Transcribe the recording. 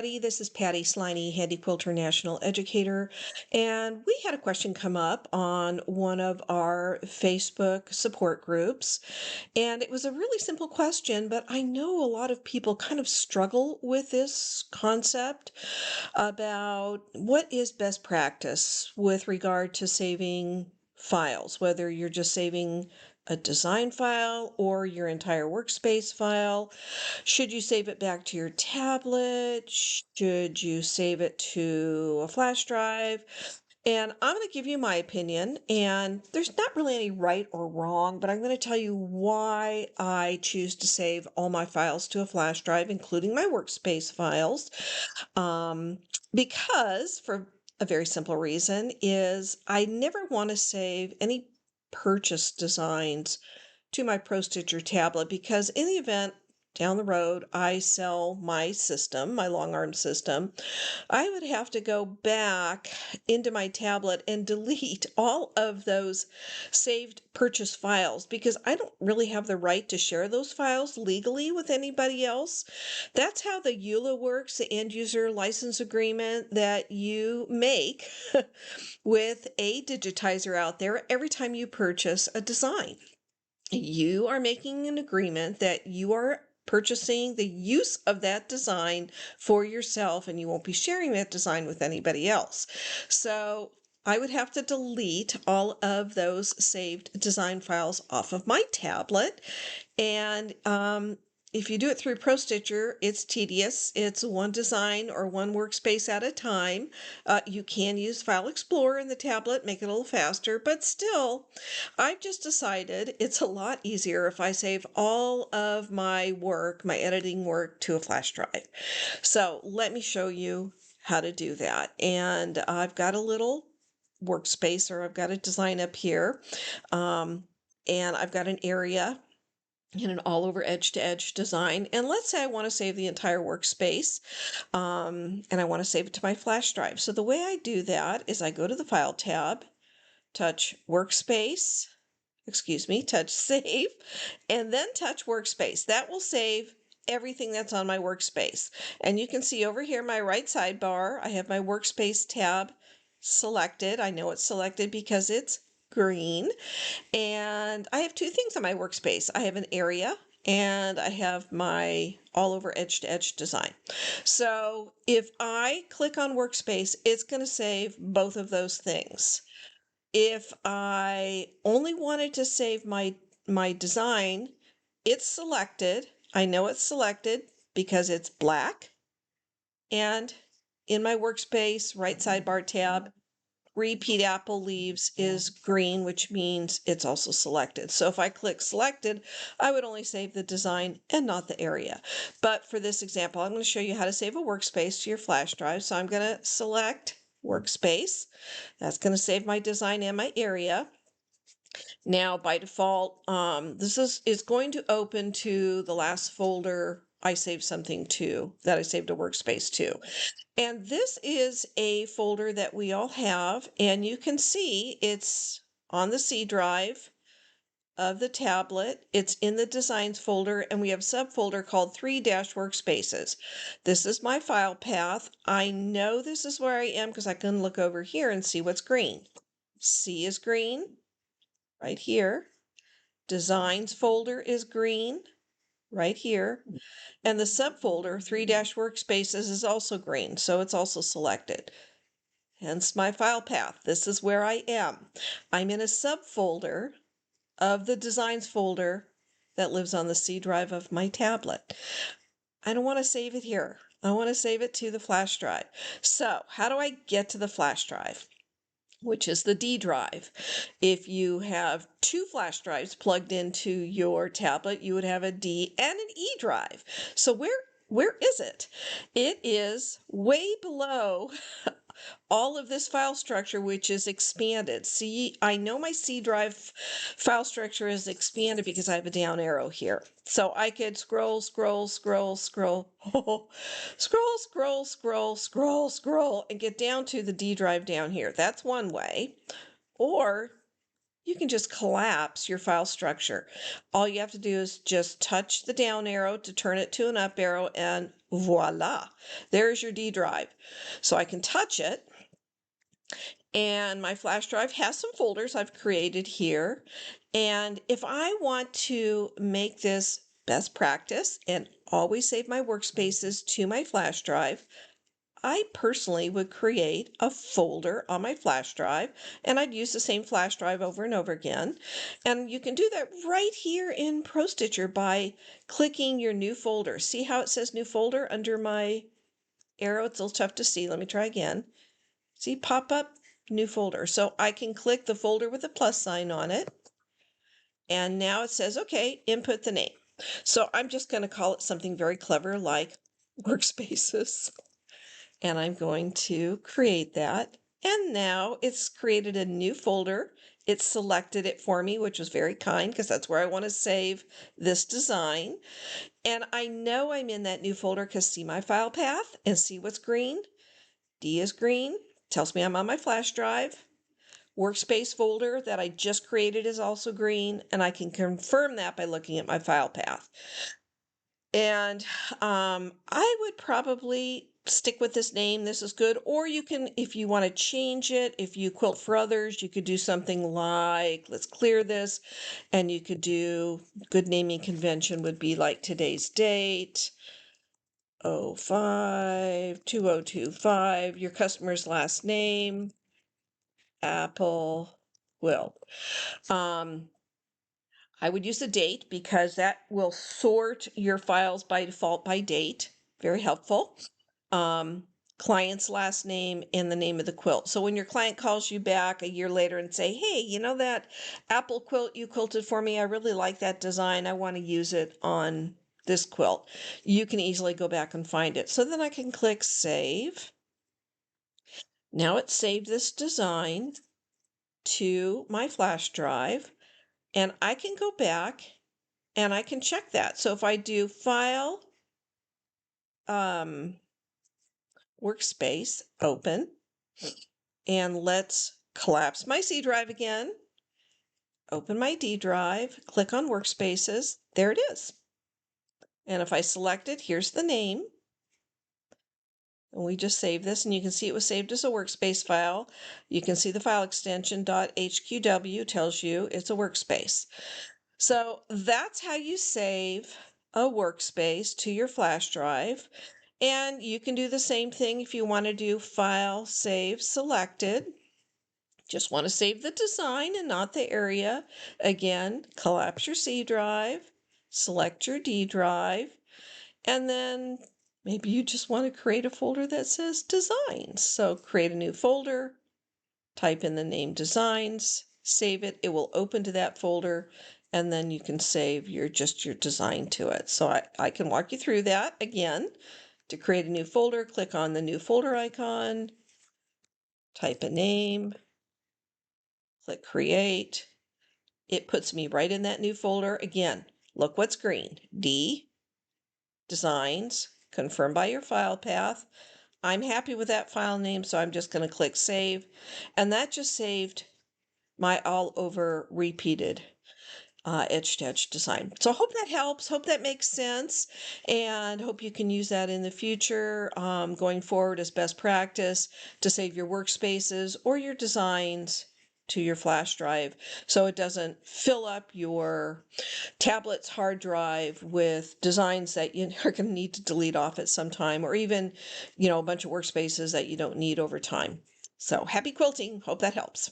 This is Patty Sliney, Handy Quilter National Educator, and we had a question come up on one of our Facebook support groups, and it was a really simple question, but I know a lot of people kind of struggle with this concept about what is best practice with regard to saving files, whether you're just saving a design file or your entire workspace file. Should you save it back to your tablet? Should you save it to a flash drive? And I'm going to give you my opinion, and there's not really any right or wrong, but I'm going to tell you why I choose to save all my files to a flash drive, including my workspace files. Um, because for a very simple reason is I never want to save any purchase designs to my Pro Stitcher tablet because in the event down the road I sell my system, my long arm system, I would have to go back into my tablet and delete all of those saved purchase files because I don't really have the right to share those files legally with anybody else. That's how the EULA works, the end user license agreement that you make with a digitizer out there every time you purchase a design. You are making an agreement that you are purchasing the use of that design for yourself and you won't be sharing that design with anybody else. So I would have to delete all of those saved design files off of my tablet. And if you do it through Pro Stitcher, it's tedious. It's one design or one workspace at a time. You can use File Explorer in the tablet, make it a little faster, but still, I've just decided it's a lot easier if I save all of my work, my editing work, to a flash drive. So let me show you how to do that. And I've got a little workspace, or I've got a design up here, and I've got an area in an all over edge to edge design. And let's say I want to save the entire workspace and I want to save it to my flash drive. So the way I do that is I go to the File tab, touch Workspace, touch Save, and then touch Workspace. That will save everything that's on my workspace. And you can see over here, my right sidebar, I have my Workspace tab selected. I know it's selected because it's green. And I have two things on my workspace. I have an area and I have my all over edge to edge design. So if I click on workspace, it's going to save both of those things. If I only wanted to save my design, it's selected. I know it's selected because it's black. And in my workspace right sidebar tab, Repeat Apple Leaves is green, which means it's also selected. So if I click selected, I would only save the design and not the area. But for this example, I'm going to show you how to save a workspace to your flash drive. So I'm going to select workspace. That's going to save my design and my area. Now, by default, this is going to open to the last folder I saved something to, that I saved a workspace to. And this is a folder that we all have, and you can see it's on the C drive of the tablet. It's in the designs folder, and we have a subfolder called 3-workspaces. This is my file path. I know this is where I am because I can look over here and see what's green. C is green right here. Designs folder is green right here. And the subfolder 3-workspaces is also green, so it's also selected. Hence my file path. This is where I am. I'm in a subfolder of the designs folder that lives on the C drive of my tablet. I don't want to save it here. I want to save it to the flash drive. So how do I get to the flash drive, which is the D drive? If you have two flash drives plugged into your tablet, you would have a D and an E drive. So where is it? It is way below all of this file structure, which is expanded. See, I know my C drive file structure is expanded because I have a down arrow here. So I could scroll, scroll, scroll, scroll, scroll, scroll, scroll, scroll, scroll, and get down to the D drive down here. That's one way. Or you can just collapse your file structure. All you have to do is just touch the down arrow to turn it to an up arrow and Voila, there's your D drive. So I can touch it, and my flash drive has some folders I've created here. And if I want to make this best practice and always save my workspaces to my flash drive, I personally would create a folder on my flash drive, and I'd use the same flash drive over and over again. And you can do that right here in ProStitcher by clicking your new folder. See how it says new folder under my arrow? It's a little tough to see. Let me try again. See, pop up, new folder. So I can click the folder with a plus sign on it. And now it says, okay, input the name. So I'm just going to call it something very clever like Workspaces. And I'm going to create that. And now it's created a new folder. It selected it for me, which was very kind because that's where I want to save this design. And I know I'm in that new folder because see my file path and see what's green. D is green, tells me I'm on my flash drive. Workspace folder that I just created is also green, and I can confirm that by looking at my file path. And I would probably stick with this name. This is good. Or you can, if you want to change it, if you quilt for others, you could do something like, let's clear this, and you could do, good naming convention would be like today's date, 05/2025, your customer's last name, Apple Quilt. I would use the date because that will sort your files by default by date. Very helpful. Client's last name and the name of the quilt. So when your client calls you back a year later and say, hey, you know that apple quilt you quilted for me? I really like that design. I want to use it on this quilt. You can easily go back and find it. So then I can click save. Now it's saved this design to my flash drive, and I can go back and I can check that. So if I do file, workspace, open, and let's collapse my C drive again, open my D drive, click on workspaces, there it is. And if I select it, here's the name. And we just saved this, and you can see it was saved as a workspace file. You can see the file extension .hqw tells you it's a workspace. So that's how you save a workspace to your flash drive. And you can do the same thing if you want to do file, save, selected. Just want to save the design and not the area. Again, collapse your C drive, select your D drive, and then maybe you just want to create a folder that says designs. So create a new folder, type in the name designs, save it. It will open to that folder, and then you can save your design to it. So I can walk you through that again. To create a new folder, click on the new folder icon, type a name, click create. It puts me right in that new folder. Again, look what's green. D, designs, confirmed by your file path. I'm happy with that file name, so I'm just going to click save. And that just saved my all over repeated edge to edge design. So I hope that helps. Hope that makes sense, and hope you can use that in the future going forward as best practice to save your workspaces or your designs to your flash drive so it doesn't fill up your tablet's hard drive with designs that you are going to need to delete off at some time, or even, a bunch of workspaces that you don't need over time. So happy quilting. Hope that helps.